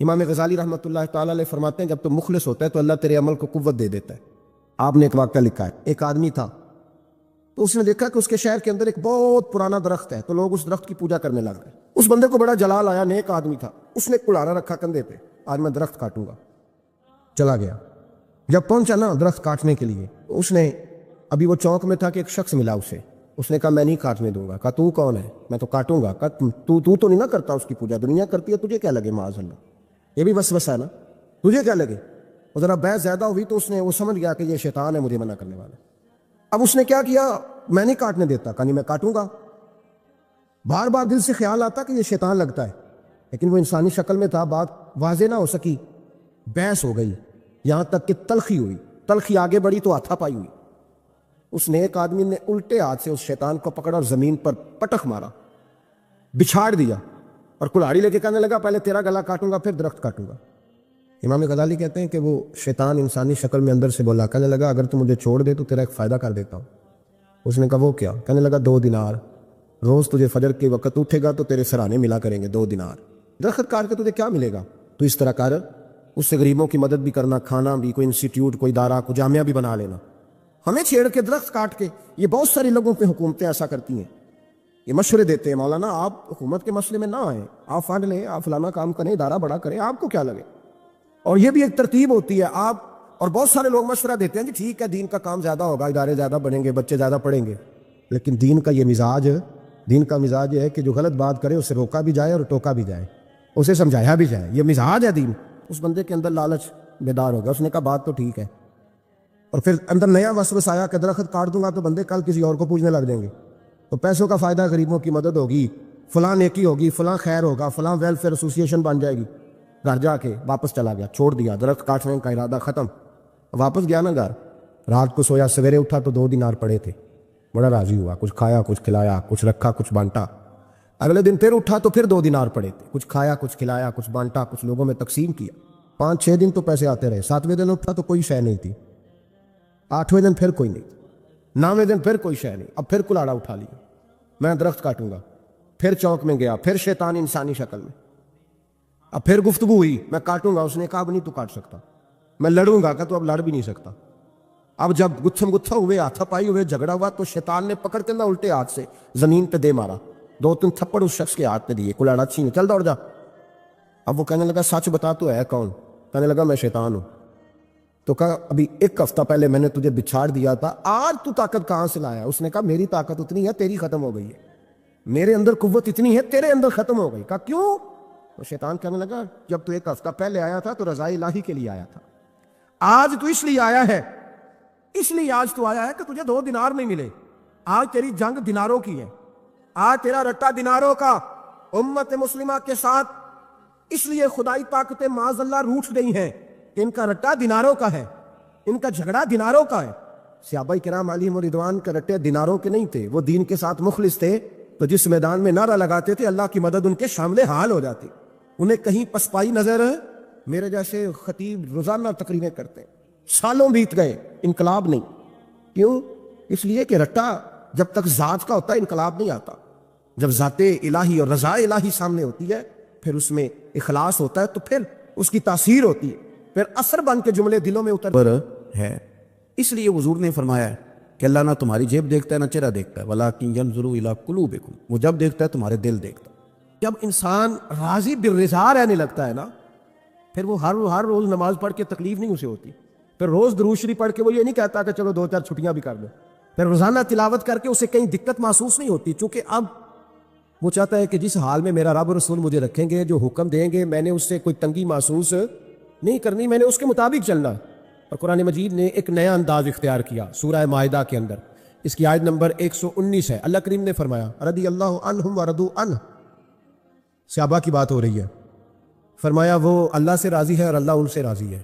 امام غزالی رحمۃ اللہ تعالیٰ علیہ فرماتے ہیں جب تو مخلص ہوتا ہے تو اللہ تیرے عمل کو قوت دے دیتا ہے۔ آپ نے ایک واقعہ لکھا ہے، ایک آدمی تھا تو اس نے دیکھا کہ اس کے شہر کے اندر ایک بہت پرانا درخت ہے، تو لوگ اس درخت کی پوجا کرنے لگ گئے۔ اس بندے کو بڑا جلال آیا، نیک آدمی تھا، اس نے کڑھانا رکھا کندھے پہ، آج میں درخت کاٹوں گا۔ چلا گیا، جب پہنچا نا درخت کاٹنے کے لیے، اس نے ابھی وہ چوک میں تھا کہ ایک شخص ملا اسے، اس نے کہا میں نہیں کاٹنے دوں گا۔ کہا تو کون ہے؟ میں تو کاٹوں گا۔ کہا تو نہیں نہ کرتا اس کی پوجا، دنیا کرتی ہے، تجھے کیا لگے؟ معاذ اللہ، یہ بھی وسوسہ ہے نا، تجھے کیا لگے؟ اور ذرا بحث زیادہ ہوئی تو اس نے وہ سمجھ گیا کہ یہ شیطان ہے مجھے منع کرنے والا۔ اب اس نے کیا کیا؟ میں نہیں کاٹنے دیتا، کہا نہیں میں کاٹوں گا۔ بار بار دل سے خیال آتا کہ یہ شیطان لگتا ہے، لیکن وہ انسانی شکل میں تھا، بات واضح نہ ہو سکی، بحث ہو گئی، یہاں تک کہ تلخی ہوئی، تلخی آگے بڑھی تو ہاتھا پائی ہوئی۔ اس نیک آدمی نے الٹے ہاتھ سے اس شیطان کو پکڑا اور زمین پر پٹخ مارا، بچھاڑ دیا، اور کلہاڑی لے کے کہنے لگا پہلے تیرا گلا کاٹوں گا پھر درخت کاٹوں گا۔ امام غزالی کہتے ہیں کہ وہ شیطان انسانی شکل میں اندر سے بولا، کہنے لگا اگر تو مجھے چھوڑ دے تو تیرا ایک فائدہ کر دیتا ہوں۔ اس نے کہا وہ کیا؟ کہنے لگا 2 دینار، روز تجھے فجر کے وقت اٹھے گا تو تیرے سرانے ملا کریں گے 2 دینار۔ درخت کاٹ کے تجھے کیا ملے گا؟ تو اس طرح کر، اس سے غریبوں کی مدد بھی کرنا، کھانا بھی، کوئی انسٹیٹیوٹ، کوئی ادارہ، کوئی جامعہ بھی بنا لینا۔ ہمیں چھیڑ کے درخت کاٹ کے، یہ بہت سارے لوگوں پہ حکومتیں ایسا کرتی ہیں، یہ مشورے دیتے ہیں مولانا آپ حکومت کے مسئلے میں نہ آئیں، آپ فنڈ لیں، آپ فلانا کام کریں، ادارہ بڑا کریں، آپ کو کیا لگے؟ اور یہ بھی ایک ترتیب ہوتی ہے۔ آپ اور بہت سارے لوگ مشورہ دیتے ہیں کہ ٹھیک ہے دین کا کام زیادہ ہوگا، ادارے زیادہ بڑھیں گے، بچے زیادہ پڑھیں گے، لیکن دین کا مزاج یہ ہے کہ جو غلط بات کرے اسے روکا بھی جائے اور ٹوکا بھی جائے، اسے سمجھایا بھی جائے، یہ مزاج ہے دین۔ اس بندے کے اندر لالچ بیدار ہوگا، اس نے کہا بات تو ٹھیک ہے، اور پھر اندر نیا وسوسہ آیا کہ درخت کاٹ دوں گا تو بندے کل کسی اور کو پوجنے لگ جائیں گے، تو پیسوں کا فائدہ، غریبوں کی مدد ہوگی، فلاں نیکی ہوگی، فلاں خیر ہوگا، فلاں ویلفیئر ایسوسیشن بن جائے گی۔ گھر جا کے واپس چلا گیا، چھوڑ دیا، درخت کاٹنے کا ارادہ ختم۔ واپس گیا نا گھر، رات کو سویا، سویرے اٹھا تو 2 دینار پڑے تھے، بڑا راضی ہوا، کچھ کھایا، کچھ کھلایا، کچھ رکھا، کچھ بانٹا۔ اگلے دن پھر اٹھا تو پھر 2 دینار پڑے تھے، کچھ کھایا، کچھ کھلایا، کچھ بانٹا، کچھ لوگوں میں تقسیم کیا۔ 5-6 دن تو پیسے آتے رہے، 7ویں دن اٹھا تو کوئی شے نہیں تھی، 8ویں دن پھر کوئی نہیں تھی، 9ویں دن پھر کوئی شے نہیں، اب پھر کلاڑا اٹھا لیا، میں درخت کاٹوں گا۔ پھر چوک میں گیا، پھر شیطان انسانی شکل میں، اب پھر گفتگو ہوئی، میں کاٹوں گا، اس نے کہا اب نہیں تو کاٹ سکتا، میں لڑوں گا، کہ تو اب لڑ بھی نہیں سکتا۔ اب جب گتھم گتھا ہوئے، ہاتھا پائی ہوئے، جھگڑا ہوا، تو شیطان نے پکڑ کے نہ الٹے ہاتھ سے زمین پہ دے مارا، 2-3 تھپڑ اس شخص کے ہاتھ پہ دیے، کلاڑا چھین، چل دوڑ جا۔ اب وہ کہنے لگا سچ بتا تو ہے کون؟ کہنے لگا میں شیطان ہوں۔ تو کہا ابھی 1 ہفتہ پہلے میں نے تجھے بچھاڑ دیا تھا، آج تو طاقت کہاں سے لایا؟ اس نے کہا میری طاقت اتنی ہے، تیری ختم ہو گئی ہے، میرے اندر قوت اتنی ہے، تیرے اندر ختم ہو گئی۔ کہا کیوں؟ تو شیطان کہنے لگا جب تو 1 ہفتہ پہلے آیا تھا تو رضا الہی کے لیے آیا تھا، آج تو اس لیے آیا ہے، اس لیے آج تو آیا ہے کہ تجھے 2 دینار نہیں ملے، آج تیری جنگ دیناروں کی ہے، آج تیرا رٹا دیناروں کا امت مسلمہ کے ساتھ، اس لیے خدائی طاقتیں معاذ اللہ روٹھ گئی ہیں کہ ان کا رٹا دیناروں کا ہے، ان کا جھگڑا دیناروں کا ہے۔ صحابہ کرام علیہم رضوان کے رٹے دیناروں کے نہیں تھے، وہ دین کے ساتھ مخلص تھے، تو جس میدان میں نعرہ لگاتے تھے اللہ کی مدد ان کے شامل حال ہو جاتی، انہیں کہیں پسپائی نظر ہے۔ میرے جیسے خطیب روزانہ تقریریں کرتے ہیں، سالوں بیت گئے، انقلاب نہیں۔ کیوں؟ اس لیے کہ رٹا جب تک ذات کا ہوتا ہے انقلاب نہیں آتا، جب ذات الہی اور رضا الہی سامنے ہوتی ہے، پھر اس میں اخلاص ہوتا ہے، تو پھر اس کی تاثیر ہوتی ہے، پھر اثر بن کے جملے دلوں میں اتر ہے۔ اس لیے حضور نے فرمایا ہے کہ اللہ نہ تمہاری جیب دیکھتا ہے نہ چہرہ دیکھتا ہے، وَلَٰكِن يَنظُرُ إِلَىٰ قُلُوبِكُمْ، وہ جب دیکھتا ہے تمہارے دل دیکھتا ہے۔ جب انسان راضی بالرضا رہنے لگتا ہے نا، پھر وہ ہر روز نماز پڑھ کے تکلیف نہیں اسے ہوتی، پھر روز درود شریف پڑھ کے وہ یہ نہیں کہتا کہ چلو 2-4 چھٹیاں بھی کر دو، پھر روزانہ تلاوت کر کے اسے کہیں دقت محسوس نہیں ہوتی، چونکہ اب وہ چاہتا ہے کہ جس حال میں میرا رب رسول مجھے رکھیں گے، جو حکم دیں گے، میں نے اس سے کوئی تنگی محسوس نہیں کرنی، میں نے اس کے مطابق چلنا۔ اور قرآن مجید نے ایک نیا انداز اختیار کیا سورہ مائدہ کے اندر، اس کی آیت نمبر 119 ہے۔ اللہ کریم نے فرمایا رضی اللہ عنہم ورضوا عنہ، صحابہ کی بات ہو رہی ہے، فرمایا وہ اللہ سے راضی ہے اور اللہ ان سے راضی ہے۔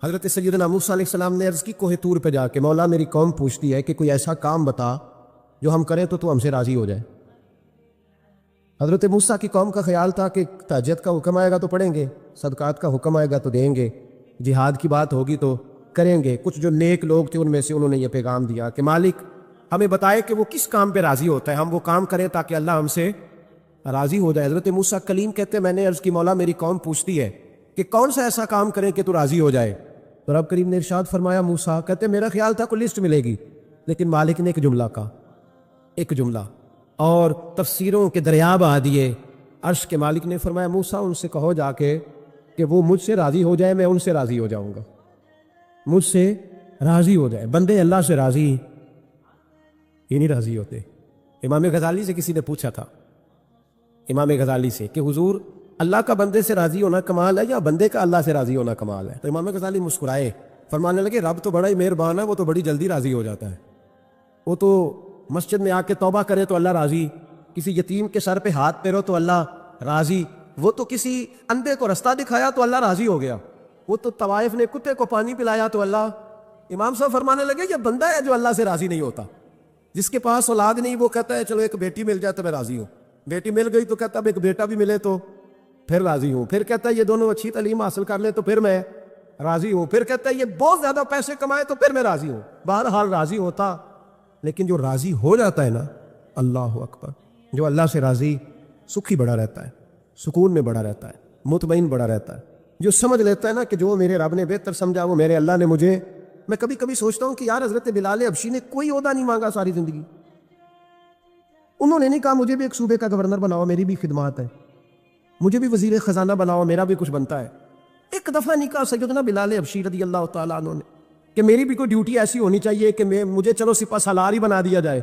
حضرت سیدنا موسیٰ علیہ السلام نے عرض کی کوہ طور پہ جا کے، مولا میری قوم پوچھتی ہے کہ کوئی ایسا کام بتا جو ہم کریں تو ہم سے راضی ہو جائے۔ حضرت موسیٰ کی قوم کا خیال تھا کہ تہجد کا حکم آئے گا تو پڑھیں گے، صدقات کا حکم آئے گا تو دیں گے، جہاد کی بات ہوگی تو کریں گے۔ کچھ جو نیک لوگ تھے ان میں سے انہوں نے یہ پیغام دیا کہ مالک ہمیں بتائے کہ وہ کس کام پہ راضی ہوتا ہے، ہم وہ کام کریں تاکہ اللہ ہم سے راضی ہو جائے۔ حضرت موسیٰ کلیم کہتے ہیں میں نے عرض کی مولا میری قوم پوچھتی ہے کہ کون سا ایسا کام کریں کہ تو راضی ہو جائے. تو رب کریم نے ارشاد فرمایا موسیٰ، کہتے میرا خیال تھا کوئی لسٹ ملے گی، لیکن مالک نے ایک جملہ کہا، ایک جملہ، اور تفسیروں کے دریا بہا دیے. عرش کے مالک نے فرمایا موسیٰ ان سے کہو جا کے کہ وہ مجھ سے راضی ہو جائے، میں ان سے راضی ہو جاؤں گا. مجھ سے راضی ہو جائے. بندے اللہ سے راضی ہی نہیں راضی ہوتے. امام غزالی سے کسی نے پوچھا تھا، امام غزالی سے، کہ حضور اللہ کا بندے سے راضی ہونا کمال ہے یا بندے کا اللہ سے راضی ہونا کمال ہے؟ تو امام غزالی مسکرائے، فرمانے لگے رب تو بڑا ہی مہربان ہے، وہ تو بڑی جلدی راضی ہو جاتا ہے. وہ تو مسجد میں آ کے توبہ کرے تو اللہ راضی، کسی یتیم کے سر پہ ہاتھ پھیرو تو اللہ راضی، وہ تو کسی اندھے کو رستہ دکھایا تو اللہ راضی ہو گیا، وہ تو طوائف نے کتے کو پانی پلایا تو اللہ. امام صاحب فرمانے لگے یہ بندہ ہے جو اللہ سے راضی نہیں ہوتا. جس کے پاس اولاد نہیں وہ کہتا ہے چلو ایک بیٹی مل جائے تو میں راضی ہوں، بیٹی مل گئی تو کہتا اب ایک بیٹا بھی ملے تو پھر راضی ہوں، پھر کہتا ہے یہ دونوں اچھی تعلیم حاصل کر لیں تو پھر میں راضی ہوں، پھر کہتا ہے یہ بہت زیادہ پیسے کمائے تو پھر میں راضی ہوں. بہرحال راضی ہوتا، لیکن جو راضی ہو جاتا ہے نا، اللہ اکبر، جو اللہ سے راضی سکھی بڑا رہتا ہے، سکون میں بڑا رہتا ہے، مطمئن بڑا رہتا ہے. جو سمجھ لیتا ہے نا کہ جو میرے رب نے بہتر سمجھا وہ میرے اللہ نے مجھے. میں کبھی کبھی سوچتا ہوں کہ یار حضرت بلال حبشی نے کوئی عہدہ نہیں مانگا ساری زندگی. انہوں نے نہیں کہا مجھے بھی ایک صوبے کا گورنر بناؤ، میری بھی خدمات ہے، مجھے بھی وزیر خزانہ بناؤ، میرا بھی کچھ بنتا ہے. ایک دفعہ نہیں کہا سیدنا بلال حبشی رضی اللہ تعالیٰ عنہ نے کہ میری بھی کوئی ڈیوٹی ایسی ہونی چاہیے کہ مجھے چلو سپہ سالار ہی بنا دیا جائے.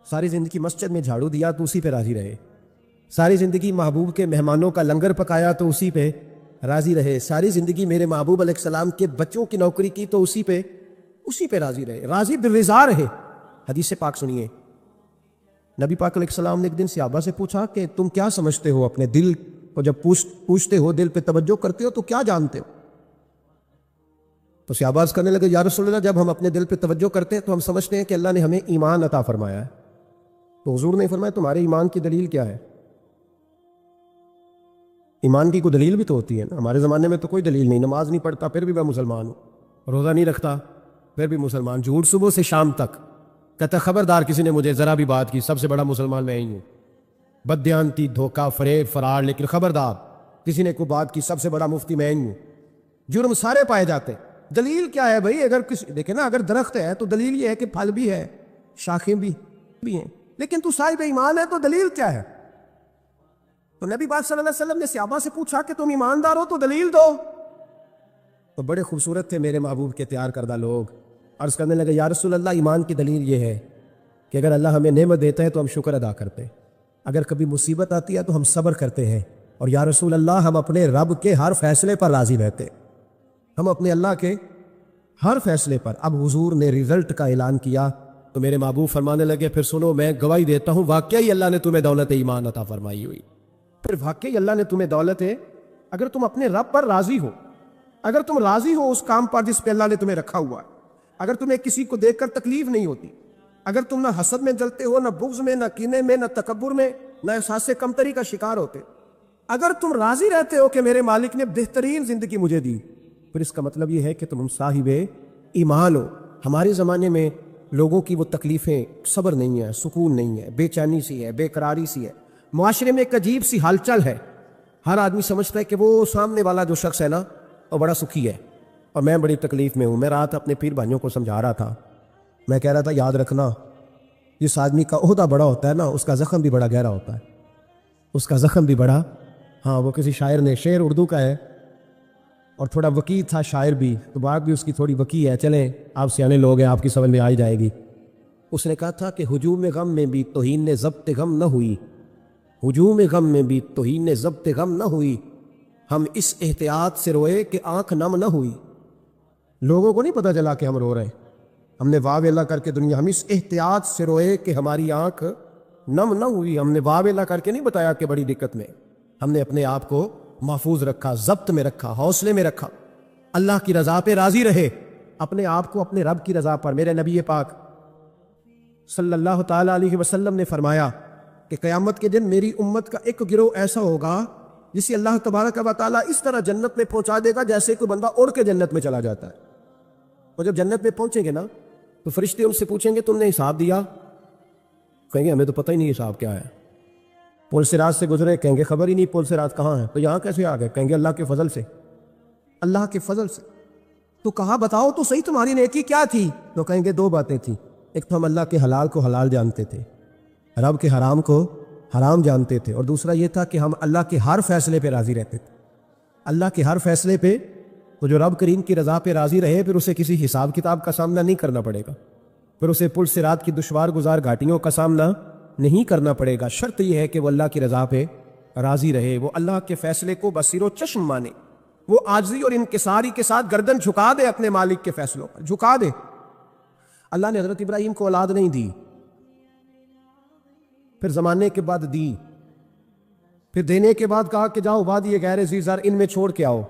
ساری زندگی مسجد میں جھاڑو دیا تو اسی پہ راضی رہے، ساری زندگی محبوب کے مہمانوں کا لنگر پکایا تو اسی پہ راضی رہے، ساری زندگی میرے محبوب علیہ السلام کے بچوں کی نوکری کی تو اسی پہ راضی رہے، راضی بالرضا رہے. حدیث پاک سنیے، نبی پاک علیہ السلام نے ایک دن صحابہ سے پوچھا کہ تم کیا سمجھتے ہو اپنے دل کو، جب پوچھتے ہو دل پہ توجہ کرتے ہو تو کیا جانتے ہو؟ تو صحابہ عرض کرنے لگے یا رسول اللہ جب ہم اپنے دل پہ توجہ کرتے ہیں تو ہم سمجھتے ہیں کہ اللہ نے ہمیں ایمان عطا فرمایا ہے. تو حضور نے فرمایا تمہارے ایمان کی دلیل کیا ہے؟ ایمان کی کوئی دلیل بھی تو ہوتی ہے نا. ہمارے زمانے میں تو کوئی دلیل نہیں، نماز نہیں پڑھتا پھر بھی میں مسلمان ہوں، روزہ نہیں رکھتا پھر بھی مسلمان، جھوٹ صبح سے شام تک، کہتا خبردار کسی نے مجھے ذرا بھی بات کی سب سے بڑا مسلمان میں ہی ہوں، بددیانتی، دھوکہ، فریب، فرار، لیکن خبردار کسی نے کوئی بات کی سب سے بڑا مفتی میں ہی ہوں. جرم سارے پائے جاتے. دلیل کیا ہے بھائی؟ اگر دیکھیں نا، اگر درخت ہے تو دلیل یہ ہے کہ پھل بھی ہے، شاخیں بھی ہیں، لیکن تو صاحب ایمان ہے تو دلیل کیا ہے؟ تو نبی پاک صلی اللہ علیہ وسلم نے صحابہ سے پوچھا کہ تم ایماندار ہو تو دلیل دو. تو بڑے خوبصورت تھے میرے محبوب کے تیار کردہ لوگ، عرض کرنے لگے یا رسول اللہ ایمان کی دلیل یہ ہے کہ اگر اللہ ہمیں نعمت دیتا ہے تو ہم شکر ادا کرتے ہیں، اگر کبھی مصیبت آتی ہے تو ہم صبر کرتے ہیں، اور یا رسول اللہ ہم اپنے رب کے ہر فیصلے پر راضی رہتے، ہم اپنے اللہ کے ہر فیصلے پر. اب حضور نے رزلٹ کا اعلان کیا تو میرے محبوب فرمانے لگے پھر سنو میں گواہی دیتا ہوں واقعی اللہ نے تمہیں دولت ایمان عطا فرمائی ہوئی. پھر واقعی اللہ نے تمہیں دولت ہے، اگر تم اپنے رب پر راضی ہو، اگر تم راضی ہو اس کام پر جس پہ اللہ نے تمہیں رکھا ہوا ہے، اگر تمہیں کسی کو دیکھ کر تکلیف نہیں ہوتی، اگر تم نہ حسد میں جلتے ہو، نہ بغض میں، نہ کینے میں، نہ تکبر میں، نہ احساس کمتری کا شکار ہوتے، اگر تم راضی رہتے ہو کہ میرے مالک نے بہترین زندگی مجھے دی، پھر اس کا مطلب یہ ہے کہ تم صاحب ایمان ہو. ہمارے زمانے میں لوگوں کی وہ تکلیفیں، صبر نہیں ہے، سکون نہیں ہے، بے چینی سی ہے، بے قراری سی ہے، معاشرے میں ایک عجیب سی ہلچل ہے. ہر آدمی سمجھتا ہے کہ وہ سامنے والا جو شخص ہے نا وہ بڑا سکھی ہے اور میں بڑی تکلیف میں ہوں. میں رات اپنے پیر بھائیوں کو سمجھا رہا تھا، میں کہہ رہا تھا یاد رکھنا جس آدمی کا عہدہ بڑا ہوتا ہے نا اس کا زخم بھی بڑا گہرا ہوتا ہے، اس کا زخم بھی بڑا. ہاں وہ کسی شاعر نے، شعر اردو کا ہے اور تھوڑا وکیع تھا شاعر بھی، تو بات بھی اس کی تھوڑی وکیع ہے، چلیں آپ سیانے لوگ ہیں آپ کی سمجھ میں آ ہی جائے گی. اس نے کہا تھا کہ ہجوم غم میں بھی توہین نے ضبط غم نہ ہوئی، ہجوم غم میں بھی توہین نے ضبط غم نہ ہوئی، ہم اس احتیاط سے روئے کہ آنکھ نم نہ ہوئی. لوگوں کو نہیں پتہ چلا کہ ہم رو رہے ہیں، ہم نے واہ ویلا کر کے دنیا، ہم اس احتیاط سے روئے کہ ہماری آنکھ نم نہ ہوئی. ہم نے واہ ویلا کر کے نہیں بتایا کہ بڑی دقت میں، ہم نے اپنے آپ کو محفوظ رکھا، ضبط میں رکھا، حوصلے میں رکھا، اللہ کی رضا پہ راضی رہے، اپنے آپ کو اپنے رب کی رضا پر. میرے نبی پاک صلی اللہ تعالیٰ علیہ وسلم نے فرمایا کہ قیامت کے دن میری امت کا ایک گروہ ایسا ہوگا جسے اللہ تبارک و تعالیٰ اس طرح جنت میں پہنچا دے گا جیسے کوئی بندہ اڑ کے جنت میں چلا جاتا ہے. اور جب جنت میں پہنچیں گے نا تو فرشتے ان سے پوچھیں گے تم نے حساب دیا؟ کہیں گے ہمیں تو پتہ ہی نہیں حساب کیا ہے. پل صراط سے گزرے، کہیں گے خبر ہی نہیں پل صراط کہاں ہے، تو یہاں کیسے آ گئے؟ کہیں گے اللہ کے فضل سے. اللہ کے فضل سے۔ تو کہا بتاؤ تو صحیح تمہاری نیکی کیا تھی؟ تو کہیں گے دو باتیں تھیں، ایک تو ہم اللہ کے حلال کو حلال جانتے تھے، رب کے حرام کو حرام جانتے تھے، اور دوسرا یہ تھا کہ ہم اللہ کے ہر فیصلے پہ راضی رہتے تھے۔ اللہ کے ہر فیصلے پہ تو جو رب کریم کی رضا پہ راضی رہے پھر اسے کسی حساب کتاب کا سامنا نہیں کرنا پڑے گا، پھر اسے پل صراط کی دشوار گزار گھاٹیوں کا سامنا نہیں کرنا پڑے گا۔ شرط یہ ہے کہ وہ اللہ کی رضا پہ راضی رہے، وہ اللہ کے فیصلے کو بصیر و چشم مانے، وہ عاجزی اور انکساری کے ساتھ گردن جھکا دے اپنے مالک کے فیصلوں پر، جھکا دے۔ اللہ نے حضرت ابراہیم کو اولاد نہیں دی، پھر زمانے کے بعد دی، پھر دینے کے بعد کہا کہ جاؤ وادی غیر ذی زرع ان میں چھوڑ کے آؤ۔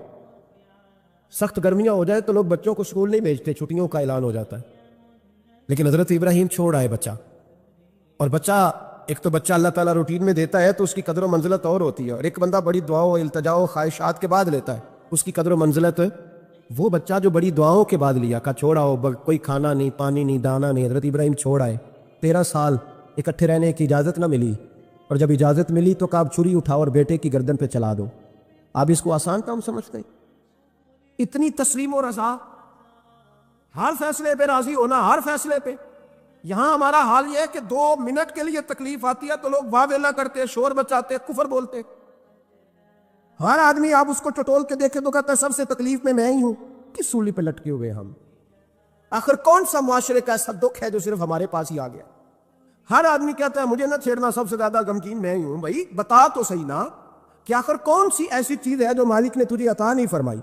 سخت گرمیاں ہو جائے تو لوگ بچوں کو اسکول نہیں بھیجتے، چھٹیوں کا اعلان ہو جاتا ہے، لیکن حضرت ابراہیم چھوڑ آئے بچہ، اور بچہ ایک تو بچہ اللہ تعالیٰ روٹین میں دیتا ہے تو اس کی قدر و منزلت اور ہوتی ہے، اور ایک بندہ بڑی دعاؤں التجاؤں خواہشات کے بعد لیتا ہے، اس کی قدر و منزلت وہ بچہ جو بڑی دعاؤں کے بعد لیا، کہا چھوڑ آؤ، کوئی کھانا نہیں، پانی نہیں، دانا نہیں۔ حضرت ابراہیم چھوڑ آئے، 13 سال اکٹھے رہنے کی اجازت نہ ملی، اور جب اجازت ملی تو کہا اب چھری اٹھاؤ اور بیٹے کی گردن پہ چلا دو۔ آپ اس کو آسان کام سمجھتے ہیں؟ اتنی تسلیم و رضا، ہر فیصلے پہ راضی ہونا، ہر فیصلے پہ۔ یہاں ہمارا حال یہ ہے کہ 2 منٹ کے لیے تکلیف آتی ہے تو لوگ واہ ویلا کرتے، شور بچاتے، کفر بولتے۔ ہر آدمی آپ اس کو ٹٹول کے دیکھے تو کہتا ہے سب سے تکلیف میں ہی ہوں۔ کس سولی پہ لٹکے ہوئے ہم؟ آخر کون سا معاشرے کا ایسا دکھ ہے جو صرف ہمارے پاس ہی آ گیا؟ ہر آدمی کہتا ہے مجھے نہ چھیڑنا، سب سے زیادہ غمگین میں ہی ہوں۔ بھائی بتا تو صحیح نا کہ آخر کون سی ایسی چیز ہے جو مالک نے تجھے عطا نہیں فرمائی؟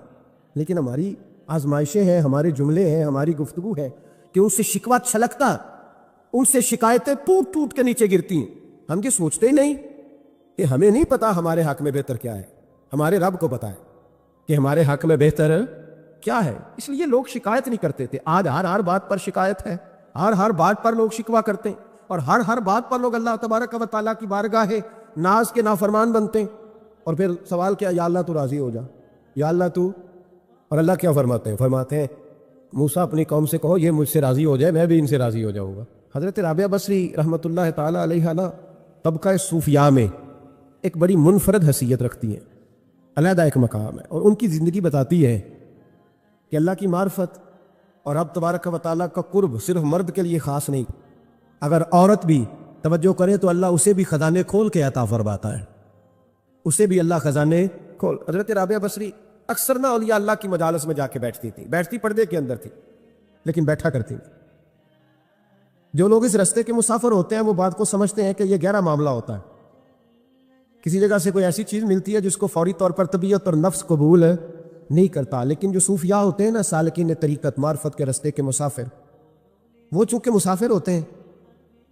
لیکن ہماری آزمائشیں ہیں، ہمارے جملے ہیں، ہماری گفتگو ہے کہ ان سے شکوہ چھلکتا، ان سے شکایتیں ٹوٹ ٹوٹ کے نیچے گرتی ہیں۔ ہم یہ سوچتے ہی نہیں کہ ہمیں نہیں پتا ہمارے حق میں بہتر کیا ہے، ہمارے رب کو پتا ہے کہ ہمارے حق میں بہتر کیا ہے۔ اس لیے لوگ شکایت نہیں کرتے تھے، آج ہر بات پر شکایت ہے، ہر بات پر لوگ شکوہ کرتے ہیں، اور ہر بات پر لوگ اللہ تبارک و تعالیٰ کی بارگاہ ناز کے نافرمان بنتے ہیں۔ اور پھر سوال کیا، یا اللہ تو راضی ہو جا، یا اللہ تو۔ اور اللہ کیا فرماتے ہیں؟ فرماتے ہیں موسیٰ اپنی قوم سے کہو یہ مجھ سے راضی ہو جائے، میں بھی ان سے راضی ہو جاؤں گا۔ حضرت رابعہ بصری رحمۃ اللہ تعالیٰ علیہ نا طبقہ صوفیاء میں ایک بڑی منفرد حیثیت رکھتی ہیں، علیحدہ ایک مقام ہے، اور ان کی زندگی بتاتی ہے کہ اللہ کی معرفت اور رب تبارک و تعالیٰ کا قرب صرف مرد کے لیے خاص نہیں، اگر عورت بھی توجہ کرے تو اللہ اسے بھی خزانے کھول کے عطا فرماتا ہے، اسے بھی اللہ خزانے کھول۔ حضرت رابعہ بصری اکثر نہ اولیاء اللہ کی مجالس میں جا کے بیٹھتی تھی، بیٹھتی پردے کے اندر تھی لیکن بیٹھا کرتی تھی۔ جو لوگ اس رستے کے مسافر ہوتے ہیں وہ بات کو سمجھتے ہیں کہ یہ گہرا معاملہ ہوتا ہے، کسی جگہ سے کوئی ایسی چیز ملتی ہے جس کو فوری طور پر طبیعت اور نفس قبول نہیں کرتا، لیکن جو صوفیاء ہوتے ہیں نا، سالکین طریقت، معرفت کے رستے کے مسافر، وہ چونکہ مسافر ہوتے ہیں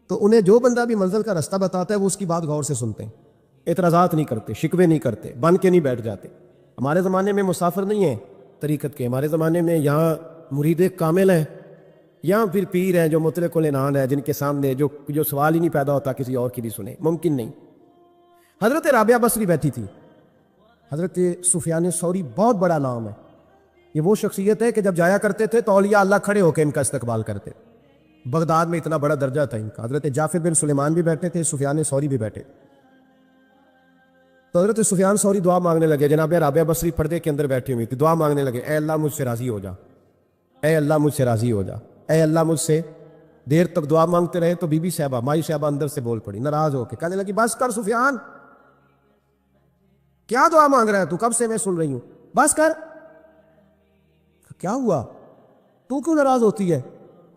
تو انہیں جو بندہ بھی منزل کا رستہ بتاتا ہے وہ اس کی بات غور سے سنتے ہیں، اعتراضات نہیں کرتے، شکوے نہیں کرتے، بن کے نہیں بیٹھ جاتے۔ ہمارے زمانے میں مسافر نہیں ہیں طریقت کے، ہمارے زمانے میں یہاں مرید کامل ہیں، یا پھر پیر ہیں جو مطلق العنان ہے، جن کے سامنے جو سوال ہی نہیں پیدا ہوتا کسی اور کی بھی سنے، ممکن نہیں۔ حضرت رابعہ بصری بیٹھی تھی۔ حضرت سفیان ثوری بہت بڑا نام ہے، یہ وہ شخصیت ہے کہ جب جایا کرتے تھے تو اولیاء اللہ کھڑے ہو کے ان کا استقبال کرتے، بغداد میں اتنا بڑا درجہ تھا ان کا۔ حضرت جعفر بن سلیمان بھی بیٹھے تھے، سفیان ثوری بھی بیٹھے، تو حضرت سفیان ثوری دعا مانگنے لگے، جناب رابعہ بصری پردے کے اندر بیٹھی ہوئی تھی، دعا مانگنے لگے، اے اللہ مجھ سے راضی ہو جا، اے اللہ مجھ سے راضی ہو جا، اے اللہ مجھ سے۔ دیر تک دعا مانگتے رہے تو بی بی صاحبہ، مائی صاحبہ اندر سے بول پڑی ناراض ہو کے، کہنے لگی بس کر سفیان، کیا دعا مانگ رہا ہے تو، کب سے میں سن رہی ہوں، بس کر۔ کیا ہوا، تو کیوں ناراض ہوتی ہے؟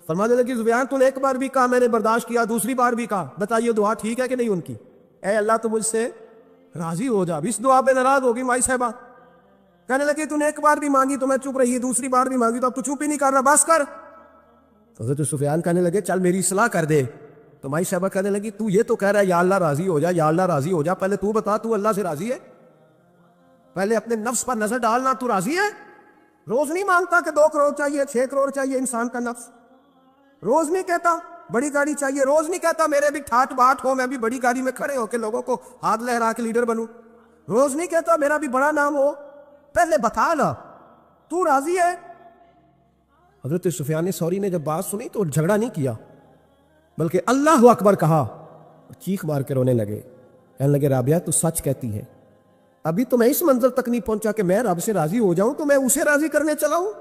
فرمانے لگی سفیان تو نے ایک بار بھی کہا میں نے برداشت کیا، دوسری بار بھی کہا، بتائیے دعا ٹھیک ہے کہ نہیں ان کی؟ اے اللہ تو مجھ سے راضی ہو جا، اس دعا پہ ناراض ہوگی مائی صاحبہ، کہنے لگی تو نے ایک بار بھی مانگی تو میں چپ رہی، دوسری بار بھی مانگی تو اب تو چپ ہی نہیں کر رہا، بس کر۔ تو حضرت سفیان کہنے لگے چل میری اصلاح کر دے، تو مائی صاحبہ کہنے لگی تو یہ تو کہہ رہا ہے یا اللہ راضی ہو جا، یا اللہ راضی ہو جا، پہلے تو بتا تو اللہ سے راضی ہے؟ پہلے اپنے نفس پر نظر ڈالنا، تو راضی ہے؟ روز نہیں مانگتا کہ 2 کروڑ چاہیے، 6 کروڑ چاہیے، انسان کا نفس روز نہیں کہتا بڑی گاڑی چاہیے، روز نہیں کہتا میرے بھی ٹھاٹ باٹ ہو، میں بھی بڑی گاڑی میں کھڑے ہو کے لوگوں کو ہاتھ لہرا کے لیڈر بنوں، روز نہیں کہتا میرا بھی بڑا نام ہو، پہلے بتا نا تو راضی ہے؟ حضرت سفیان ثوری نے جب بات سنی تو جھگڑا نہیں کیا بلکہ اللہ اکبر کہا، چیخ مار کے رونے لگے، کہنے لگے رابعہ تو سچ کہتی ہے، ابھی تو میں اس منظر تک نہیں پہنچا کہ میں رب سے راضی ہو جاؤں تو میں اسے راضی کرنے چلا ہوں.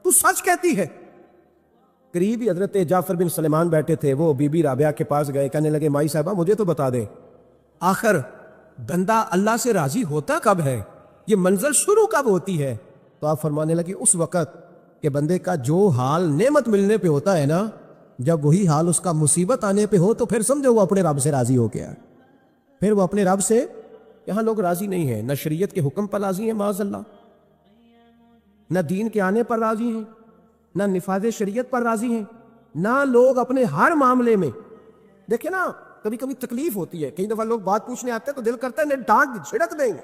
تو سچ کہتی ہے. قریب ہی حضرت جعفر بن سلیمان بیٹھے تھے، وہ بی بی رابعہ کے پاس گئے، کہنے لگے مائی صاحبہ مجھے تو بتا دیں آخر بندہ اللہ سے راضی ہوتا کب ہے، یہ منزل شروع کب ہوتی ہے؟ تو آپ فرمانے لگے اس وقت کہ بندے کا جو حال نعمت ملنے پہ ہوتا ہے نا، جب وہی حال اس کا مصیبت آنے پہ ہو تو پھر سمجھو وہ اپنے رب سے راضی ہو گیا. پھر وہ اپنے رب سے، یہاں لوگ راضی نہیں ہیں، نہ شریعت کے حکم پر راضی ہیں معاذ اللہ، نہ دین کے آنے پر راضی ہیں، نہ نفاذ شریعت پر راضی ہیں، نہ لوگ اپنے ہر معاملے میں. دیکھیں نا کبھی کبھی تکلیف ہوتی ہے، کئی دفعہ لوگ بات پوچھنے آتے ہیں تو دل کرتا ہے انہیں ڈانٹ چھڑک دیں گے.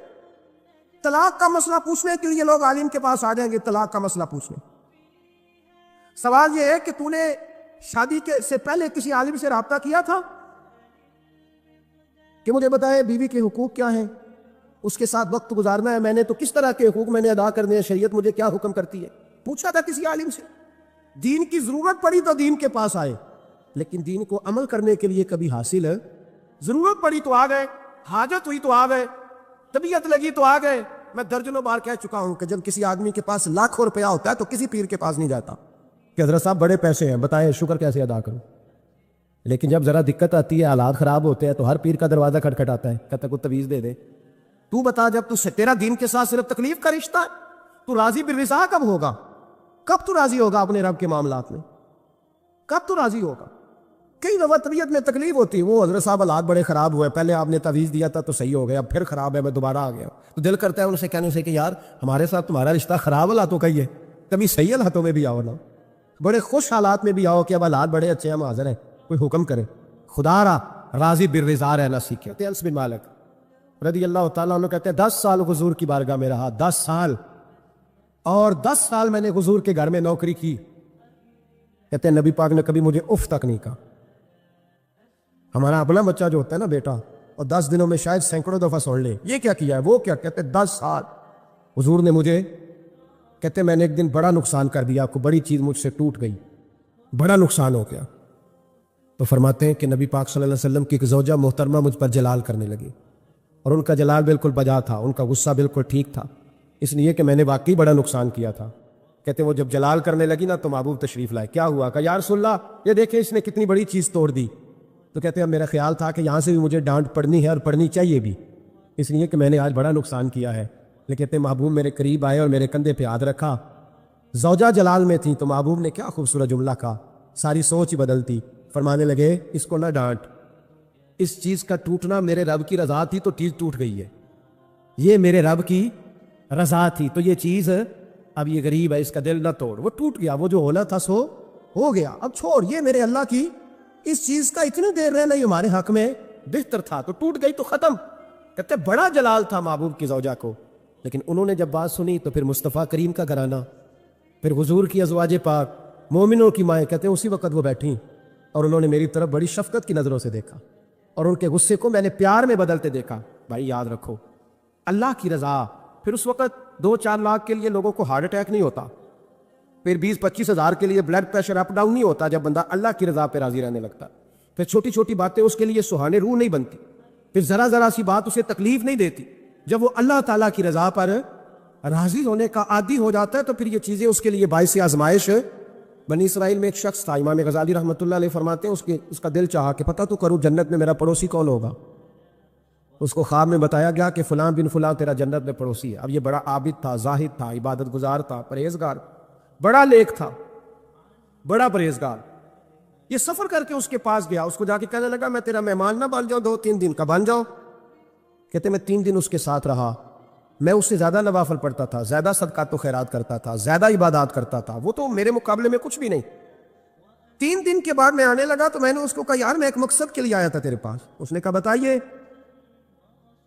طلاق کا مسئلہ پوچھنے کے لیے لوگ عالم کے پاس آ جائیں گے، طلاق کا مسئلہ پوچھنے. سوال یہ ہے کہ تو نے شادی سے پہلے کسی عالم سے رابطہ کیا تھا کہ مجھے بتائے بیوی کے حقوق کیا ہیں، اس کے ساتھ وقت گزارنا ہے میں نے تو کس طرح کے حقوق میں نے ادا کرنے ہیں، شریعت مجھے کیا حکم کرتی ہے؟ پوچھا تھا کسی عالم سے؟ دین کی ضرورت پڑی تو دین کے پاس آئے، لیکن دین کو عمل کرنے کے لیے کبھی حاصل ہے؟ ضرورت پڑی تو آ گئے، حاجت ہوئی تو آ گئے، طبیعت لگی تو آ گئے. میں درجنوں بار کہہ چکا ہوں کہ جب کسی آدمی کے پاس لاکھوں روپیہ ہوتا ہے تو کسی پیر کے پاس نہیں جاتا کہ حضرت صاحب بڑے پیسے ہیں بتائیں شکر کیسے ادا کروں. لیکن جب ذرا دقت آتی ہے، حالات خراب ہوتے ہیں تو ہر پیر کا دروازہ کھٹکھٹاتا ہے، کہتا ہے کوئی تویز دے دے. تو بتا جب تو تیرا دین کے ساتھ صرف تکلیف کا رشتہ ہے تو راضی بالرضا کب ہوگا؟ کب تو راضی ہوگا اپنے رب کے معاملات میں؟ کب تو راضی ہوگا؟ کئی دفعہ طبیعت میں تکلیف ہوتی ہے، وہ حضرت صاحب حالات بڑے خراب ہوئے، پہلے آپ نے تعویذ دیا تھا تو صحیح ہو گیا، اب پھر خراب ہے میں دوبارہ آ گیا. تو دل کرتا ہے ان سے کہنے سے کہ یار ہمارے ساتھ تمہارا رشتہ خراب حالاتوں کا ہی ہے، کبھی صحیح حالاتوں میں بھی آؤ نا، بڑے خوش حالات میں بھی آؤ کہ اب حالات بڑے اچھے ہیں، ہم حاضر ہیں، کوئی حکم کرے. خدا را راضی بالرضا رہنا سیکھے. انس بن مالک رضی اللہ تعالیٰ عنہ کہتے ہیں 10 سال حضور کی بارگاہ میں رہا، 10 سال، اور 10 سال میں نے حضور کے گھر میں نوکری کی. کہتے ہیں نبی پاک نے کبھی مجھے اف تک نہیں کہا. ہمارا اپنا بچہ جو ہوتا ہے نا بیٹا، اور 10 دنوں میں شاید سینکڑوں دفعہ سن لے یہ کیا کیا ہے وہ کیا. کہتے ہیں 10 سال حضور نے مجھے، کہتے ہیں میں نے ایک دن بڑا نقصان کر دیا، آپ کو بڑی چیز مجھ سے ٹوٹ گئی، بڑا نقصان ہو گیا. تو فرماتے ہیں کہ نبی پاک صلی اللہ علیہ وسلم کی ایک زوجہ محترمہ مجھ پر جلال کرنے لگی، اور ان کا جلال بالکل بجا تھا، ان کا غصہ بالکل ٹھیک تھا، اس لیے کہ میں نے واقعی بڑا نقصان کیا تھا. کہتے ہیں وہ جب جلال کرنے لگی نا تو محبوب تشریف لائے. کیا ہوا؟ کہ یا رسول اللہ یہ دیکھیں اس نے کتنی بڑی چیز توڑ دی. تو کہتے ہیں میرا خیال تھا کہ یہاں سے بھی مجھے ڈانٹ پڑنی ہے اور پڑنی چاہیے بھی، اس لیے کہ میں نے آج بڑا نقصان کیا ہے. لیکن کہتے ہیں محبوب میرے قریب آئے اور میرے کندھے پہ ہاتھ رکھا، زوجہ جلال میں تھی تو محبوب نے کیا خوبصورت جملہ کہا، ساری سوچ ہی بدلتی. فرمانے لگے اس کو نہ ڈانٹ، اس چیز کا ٹوٹنا میرے رب کی رضا تھی تو چیز ٹوٹ گئی ہے، یہ میرے رب کی رضا تھی تو یہ چیز اب یہ غریب ہے اس کا دل نہ توڑ، وہ ٹوٹ گیا، وہ جو ہونا تھا سو ہو گیا، اب چھوڑ، یہ میرے اللہ کی اس چیز کا اتنی دیر رہنا ہی ہمارے حق میں بہتر تھا، تو ٹوٹ گئی تو ختم. کہتے بڑا جلال تھا محبوب کی زوجہ کو. لیکن انہوں نے جب بات سنی تو پھر مصطفیٰ کریم کا گھرانہ، پھر حضور کی ازواج پاک، مومنوں کی مائیں، کہتے ہیں اسی وقت وہ بیٹھیں اور انہوں نے میری طرف بڑی شفقت کی نظروں سے دیکھا اور ان کے غصے کو میں نے پیار میں بدلتے دیکھا. بھائی یاد رکھو اللہ کی رضا. پھر اس وقت 2-4 لاکھ کے لیے لوگوں کو ہارٹ اٹیک نہیں ہوتا، پھر 20-25 ہزار کے لیے بلڈ پریشر اپ ڈاؤن نہیں ہوتا جب بندہ اللہ کی رضا پہ راضی رہنے لگتا. پھر چھوٹی چھوٹی باتیں اس کے لیے سہانے روح نہیں بنتی، پھر ذرا ذرا سی بات اسے تکلیف نہیں دیتی. جب وہ اللہ تعالیٰ کی رضا پر راضی ہونے کا عادی ہو جاتا ہے تو پھر یہ چیزیں اس کے لیے باعث آزمائش. بنی اسرائیل میں ایک شخص تھا، امام غزالی رحمۃ اللہ علیہ فرماتے ہیں اس کا دل چاہا کہ پتہ تو کروں جنت میں میرا پڑوسی کون ہوگا. اس کو خواب میں بتایا گیا کہ فلاں بن فلاں تیرا جنت میں پڑوسی ہے. اب یہ بڑا عابد تھا، زاہد تھا، عبادت گزار تھا، پرہیزگار، بڑا نیک تھا، بڑا پرہیزگار. یہ سفر کر کے اس کے پاس گیا، اس کو جا کے کہنے لگا میں تیرا مہمان نہ بن جاؤں، 2-3 دن کا بن جاؤ. کہتے میں 3 دن اس کے ساتھ رہا، میں اس سے زیادہ نوافل پڑھتا تھا، زیادہ صدقات و خیرات کرتا تھا، زیادہ عبادات کرتا تھا، وہ تو میرے مقابلے میں کچھ بھی نہیں. 3 دن کے بعد میں آنے لگا تو میں نے اس کو کہا یار میں ایک مقصد کے لیے آیا تھا تیرے پاس. اس نے کہا بتائیے.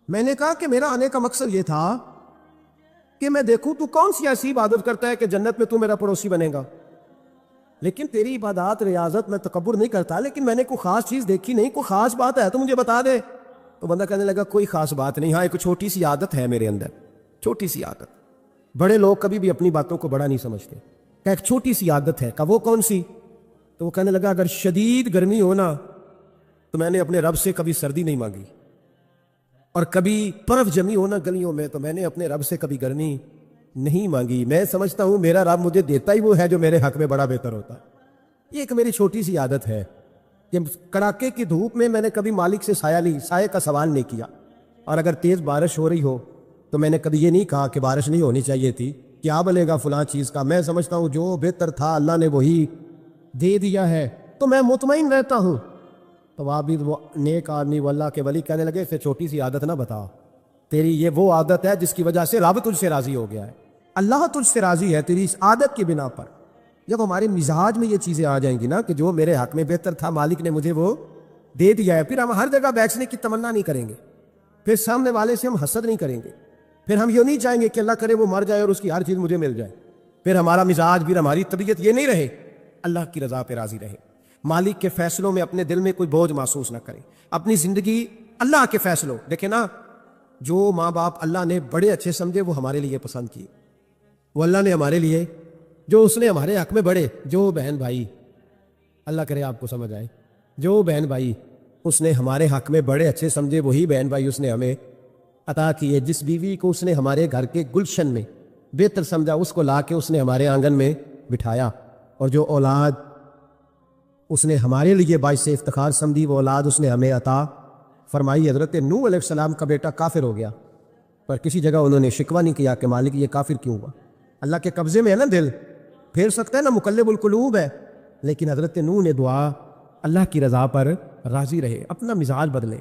میں نے کہا کہ میرا آنے کا مقصد یہ تھا کہ میں دیکھوں تو کون سی ایسی عبادت کرتا ہے کہ جنت میں تو میرا پڑوسی بنے گا. لیکن تیری عبادات ریاضت میں تکبر نہیں کرتا، لیکن میں نے کوئی خاص چیز دیکھی نہیں، کوئی خاص بات ہے تو مجھے بتا دے. تو بندہ کہنے لگا کوئی خاص بات نہیں، ہاں ایک چھوٹی سی عادت ہے میرے اندر، چھوٹی سی عادت. بڑے لوگ کبھی بھی اپنی باتوں کو بڑا نہیں سمجھتے. کہ ایک چھوٹی سی عادت ہے. کہ وہ کون سی؟ تو وہ کہنے لگا اگر شدید گرمی ہو نا تو میں نے اپنے رب سے کبھی سردی نہیں مانگی، اور کبھی برف جمی ہونا گلیوں میں، تو میں نے اپنے رب سے کبھی گرمی نہیں مانگی. میں سمجھتا ہوں میرا رب مجھے دیتا ہی وہ ہے جو میرے حق میں بڑا بہتر ہوتا ہے. یہ ایک میری چھوٹی سی عادت ہے کہ کڑاکے کی دھوپ میں نے کبھی مالک سے سایہ کا سوال نہیں کیا. اور اگر تیز بارش ہو رہی ہو تو میں نے کبھی یہ نہیں کہا کہ بارش نہیں ہونی چاہیے تھی، کیا بلے گا فلاں چیز کا. میں سمجھتا ہوں جو بہتر تھا اللہ نے وہی دے دیا ہے، تو میں مطمئن رہتا ہوں. تو آپ بھی وہ نیک آدمی وہ اللہ کے ولی کہنے لگے اسے چھوٹی سی عادت نہ بتا، تیری یہ وہ عادت ہے جس کی وجہ سے رب تجھ سے راضی ہو گیا ہے. اللہ تجھ سے راضی ہے تیری اس عادت کی بنا پر. جب ہمارے مزاج میں یہ چیزیں آ جائیں گی نا کہ جو میرے حق میں بہتر تھا مالک نے مجھے وہ دے دیا ہے، پھر ہم ہر جگہ بیٹھنے کی تمنا نہیں کریں گے، پھر سامنے والے سے ہم حسد نہیں کریں گے، پھر ہم یہ نہیں چاہیں گے کہ اللہ کرے وہ مر جائے اور اس کی ہر چیز مجھے مل جائے. پھر ہمارا مزاج، پھر ہماری طبیعت یہ نہیں رہے، اللہ کی رضا پہ راضی رہے. مالک کے فیصلوں میں اپنے دل میں کوئی بوجھ محسوس نہ کریں. اپنی زندگی اللہ کے فیصلوں، دیکھیں نا، جو ماں باپ اللہ نے بڑے اچھے سمجھے وہ ہمارے لیے پسند کیے، وہ اللہ نے ہمارے لیے جو اس نے ہمارے حق میں بڑے، جو بہن بھائی، اللہ کرے آپ کو سمجھ آئے، جو بہن بھائی اس نے ہمارے حق میں بڑے اچھے سمجھے وہی بہن بھائی اس نے ہمیں عطا کیے. جس بیوی کو اس نے ہمارے گھر کے گلشن میں بہتر سمجھا اس کو لا کے اس نے ہمارے آنگن میں بٹھایا. اور جو اولاد اس نے ہمارے لیے باعث افتخار سمجھی وہ اولاد اس نے ہمیں عطا فرمائی. حضرت نوح علیہ السلام کا بیٹا کافر ہو گیا، پر کسی جگہ انہوں نے شکوہ نہیں کیا کہ مالک یہ کافر کیوں ہوا. اللہ کے قبضے میں ہے نا دل، پھیر سکتا ہے نا، مقلب القلوب ہے. لیکن حضرت نوح نے دعا اللہ کی رضا پر راضی رہے، اپنا مزاج بدلے،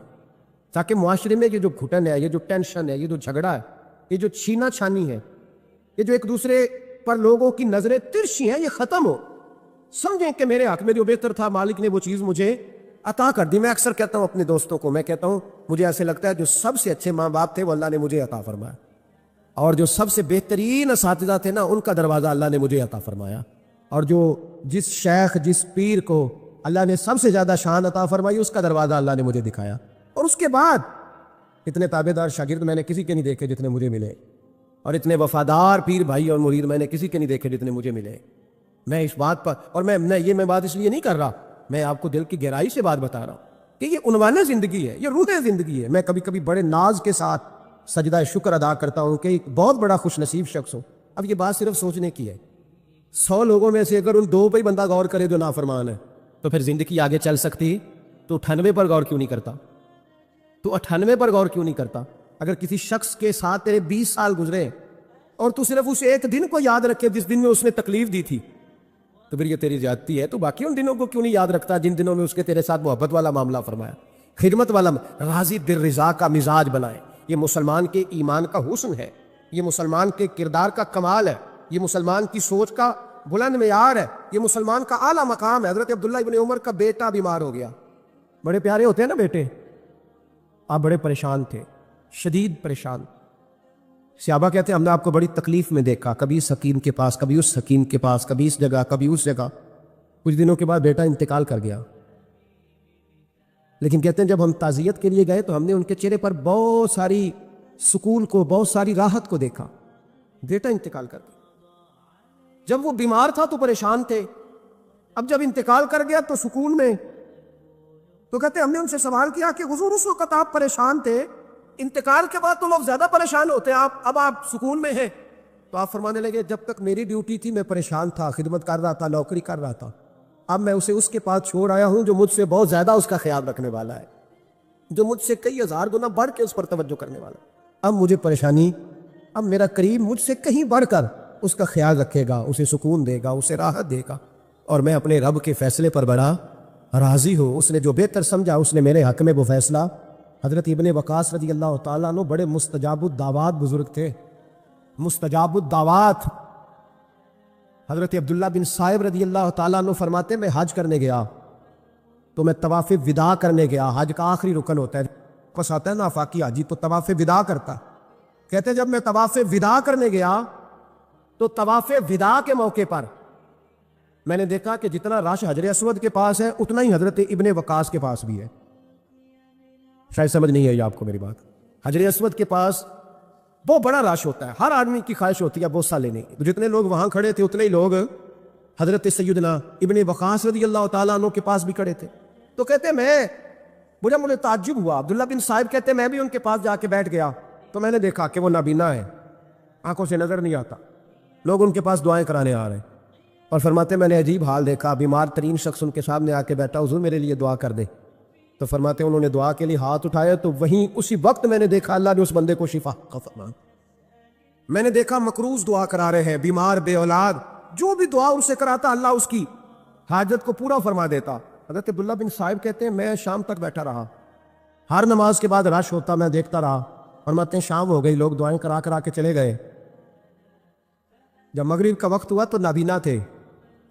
تاکہ معاشرے میں یہ جو گھٹن ہے، یہ جو ٹینشن ہے، یہ جو جھگڑا ہے، یہ جو چھینا چھانی ہے، یہ جو ایک دوسرے پر لوگوں کی نظریں ترشی ہیں، یہ ختم ہو. سمجھیں کہ میرے حق میں جو بہتر تھا مالک نے وہ چیز مجھے عطا کر دی. میں اکثر کہتا ہوں اپنے دوستوں کو، میں کہتا ہوں مجھے ایسے لگتا ہے جو سب سے اچھے ماں باپ تھے وہ اللہ نے مجھے عطا فرمایا، اور جو سب سے بہترین اساتذہ تھے نا ان کا دروازہ اللہ نے مجھے عطا فرمایا. اور جو جس شیخ جس پیر کو اللہ نے سب سے زیادہ شان عطا فرمائی اس کا دروازہ اللہ نے مجھے دکھایا. اور اس کے بعد اتنے تابع دار شاگرد میں نے کسی کے نہیں دیکھے جتنے مجھے ملے، اور اتنے وفادار پیر بھائی اور مرید میں نے کسی کے نہیں دیکھے جتنے مجھے ملے. میں اس بات پر، اور میں بات اس لیے نہیں کر رہا، میں آپ کو دل کی گہرائی سے بات بتا رہا ہوں کہ یہ عنوان زندگی ہے، یہ روح زندگی ہے. میں کبھی کبھی بڑے ناز کے ساتھ سجدہ شکر ادا کرتا ہوں کہ ایک بہت بڑا خوش نصیب شخص ہو. اب یہ بات صرف سوچنے کی ہے. 100 لوگوں میں سے اگر ان 2 پہ ہی بندہ غور کرے جو نافرمان ہے تو پھر زندگی آگے چل سکتی. تو 98 پر غور کیوں نہیں کرتا؟ تو 98 پر غور کیوں نہیں کرتا؟ اگر کسی شخص کے ساتھ تیرے 20 سال گزرے اور تو صرف اس ایک دن کو یاد رکھے جس دن میں اس نے تکلیف دی تھی تو پھر یہ تیری زیادتی ہے. تو باقی ان دنوں کو کیوں نہیں یاد رکھتا جن دنوں میں اس کے تیرے ساتھ محبت والا معاملہ فرمایا، خدمت والا. راضی بالرضا کا مزاج بنائے. یہ مسلمان کے ایمان کا حسن ہے، یہ مسلمان کے کردار کا کمال ہے، یہ مسلمان کی سوچ کا بلند معیار ہے، یہ مسلمان کا اعلیٰ مقام ہے. حضرت عبداللہ ابن عمر کا بیٹا بیمار ہو گیا. بڑے پیارے ہوتے ہیں نا بیٹے. آپ بڑے پریشان تھے، شدید پریشان. صحابہ کہتے ہیں ہم نے آپ کو بڑی تکلیف میں دیکھا، کبھی اس حکیم کے پاس، کبھی اس حکیم کے پاس، کبھی اس جگہ، کبھی اس جگہ. کچھ دنوں کے بعد بیٹا انتقال کر گیا. لیکن کہتے ہیں جب ہم تعزیت کے لیے گئے تو ہم نے ان کے چہرے پر بہت ساری سکون کو، بہت ساری راحت کو دیکھا. بیٹا انتقال کر گیا. جب وہ بیمار تھا تو پریشان تھے، اب جب انتقال کر گیا تو سکون میں. تو کہتے ہم نے ان سے سوال کیا کہ حضور اس وقت آپ پریشان تھے، انتقال کے بعد تو لوگ زیادہ پریشان ہوتے ہیں، اب آپ سکون میں ہیں. تو آپ فرمانے لگے جب تک میری ڈیوٹی تھی میں پریشان تھا، خدمت کر رہا تھا، نوکری کر رہا تھا. اب میں اسے اس کے پاس چھوڑ آیا ہوں جو مجھ سے بہت زیادہ اس کا خیال رکھنے والا ہے، جو مجھ سے کئی 1000 گنا بڑھ کے اس پر توجہ کرنے والا ہے. اب مجھے پریشانی، اب میرا قریب مجھ سے کہیں بڑھ کر اس کا خیال رکھے گا، اسے سکون دے گا، اسے راحت دے گا. اور میں اپنے رب کے فیصلے پر بڑا راضی ہوں. اس نے جو بہتر سمجھا اس نے میرے حق میں وہ فیصلہ. حضرت ابن وقاص رضی اللہ تعالیٰ عنہ بڑے مستجاب الدعوات بزرگ تھے، مستجاب الدعوات. حضرت عبداللہ بن صائب رضی اللہ تعالیٰ عنہ فرماتے میں حج کرنے گیا تو میں طواف وداع کرنے گیا. حج کا آخری رکن ہوتا ہے، پس آتا ہے نا آفاقی حاجی تو طواف وداع کرتا. کہتے جب میں طواف وداع کرنے گیا تو طواف وداع کے موقع پر میں نے دیکھا کہ جتنا رش حجر اسود کے پاس ہے اتنا ہی حضرت ابن وقاص کے پاس بھی ہے. شاید سمجھ نہیں آئی آپ کو میری بات. حجر اسود کے پاس بہت بڑا رش ہوتا ہے، ہر آدمی کی خواہش ہوتی ہے بوسہ لینے کی. جتنے لوگ وہاں کھڑے تھے اتنے ہی لوگ حضرت سیدنا ابن وقاص رضی اللہ تعالیٰ عنہ کے پاس بھی کھڑے تھے. تو کہتے میں مجھے تعجب ہوا. عبداللہ بن صائب کہتے ہیں میں بھی ان کے پاس جا کے بیٹھ گیا تو میں نے دیکھا کہ وہ نابینا ہے, آنکھوں سے نظر نہیں آتا. لوگ ان کے پاس دعائیں کرانے آ رہے ہیں اور فرماتے میں نے عجیب حال دیکھا, بیمار ترین شخص ان کے سامنے آ کے بیٹھا, حضور میرے لیے دعا کر دے. تو فرماتے انہوں نے دعا کے لیے ہاتھ اٹھایا تو وہیں اسی وقت میں نے دیکھا اللہ نے اس بندے کو شفا کا فرمایا. میں نے دیکھا مقروض دعا کرا رہے ہیں, بیمار, بے اولاد, جو بھی دعا ان سے کراتا اللہ اس کی حاجت کو پورا فرما دیتا. حضرت عبداللہ بن صائب کہتے ہیں میں شام تک بیٹھا رہا, ہر نماز کے بعد رش ہوتا, میں دیکھتا رہا. فرماتے ہیں شام ہو گئی, لوگ دعائیں کرا کے چلے گئے. جب مغرب کا وقت ہوا تو نابینا تھے,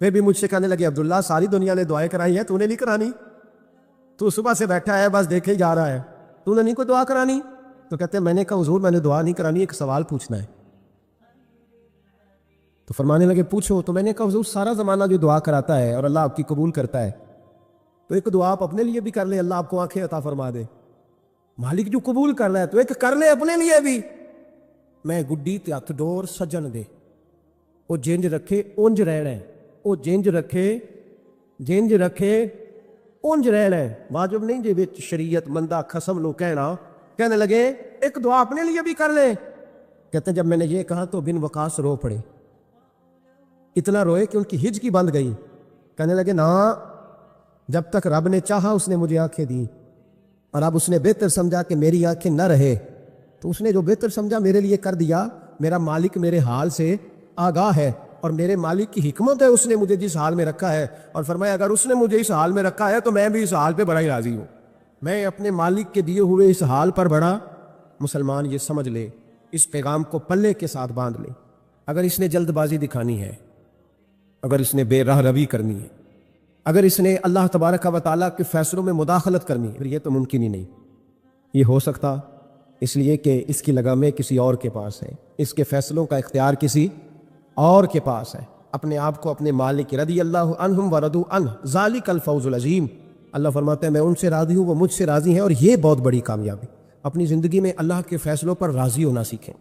پھر بھی مجھ سے کہنے لگے عبداللہ ساری دنیا نے دعائیں کرائی ہیں, تو نے نہیں کرانی, تو صبح سے بیٹھا ہے بس دیکھے ہی جا رہا ہے, تو نے نہیں کوئی دعا کرانی. تو کہتے ہیں میں نے کہا حضور میں نے دعا نہیں کرانی, ایک سوال پوچھنا ہے. تو فرمانے لگے پوچھو. تو میں نے کہا حضور سارا زمانہ جو دعا کراتا ہے اور اللہ آپ کی قبول کرتا ہے, تو ایک دعا آپ اپنے لیے بھی کر لیں, اللہ آپ کو آنکھیں عطا فرما دے. مالک جو قبول کر رہا ہے تو ایک کر لے اپنے لیے بھی. میں گڈی تے ہتھ ڈور سجن دے, وہ جنج رکھے اونج رہنا ہے, وہ جنج رکھے اونج رہنا ہے. واجب نہیں جی وچ شریعت مندہ قسم لو کہنے لگے ایک دعا اپنے لیے بھی کر لیں. کہتے ہیں جب میں نے یہ کہا تو بن وقاص رو پڑے, اتنا روئے کہ ان کی ہج کی بند گئی. کہنے لگے نا, جب تک رب نے چاہا اس نے مجھے آنکھیں دی, اور اب اس نے بہتر سمجھا کہ میری آنکھیں نہ رہے, تو اس نے جو بہتر سمجھا میرے لیے کر دیا. میرا مالک میرے حال سے آگاہ ہے, اور میرے مالک کی حکمت ہے, اس نے مجھے جس حال میں رکھا ہے. اور فرمایا اگر اس نے مجھے اس حال میں رکھا ہے تو میں بھی اس حال پہ بڑا ہی راضی ہوں. میں اپنے مالک کے دیے ہوئے اس حال پر بڑا. مسلمان یہ سمجھ لے, اس پیغام کو پلے کے ساتھ باندھ لے. اگر اس نے جلد بازی دکھانی ہے, اگر اس نے بے راہ روی کرنی ہے, اگر اس نے اللہ تبارک و تعالیٰ کے فیصلوں میں مداخلت کرنی ہے, پھر یہ تو ممکن ہی نہیں. یہ ہو سکتا اس لیے کہ اس کی لگامیں کسی اور کے پاس ہے, اس کے فیصلوں کا اختیار کسی اور کے پاس ہے. اپنے آپ کو اپنے مالک رضی اللہ عنہم ورضوا عنہ ذالک الفوز العظیم. اللہ فرماتے ہیں میں ان سے راضی ہوں, وہ مجھ سے راضی ہیں, اور یہ بہت بڑی کامیابی. اپنی زندگی میں اللہ کے فیصلوں پر راضی ہونا سیکھیں.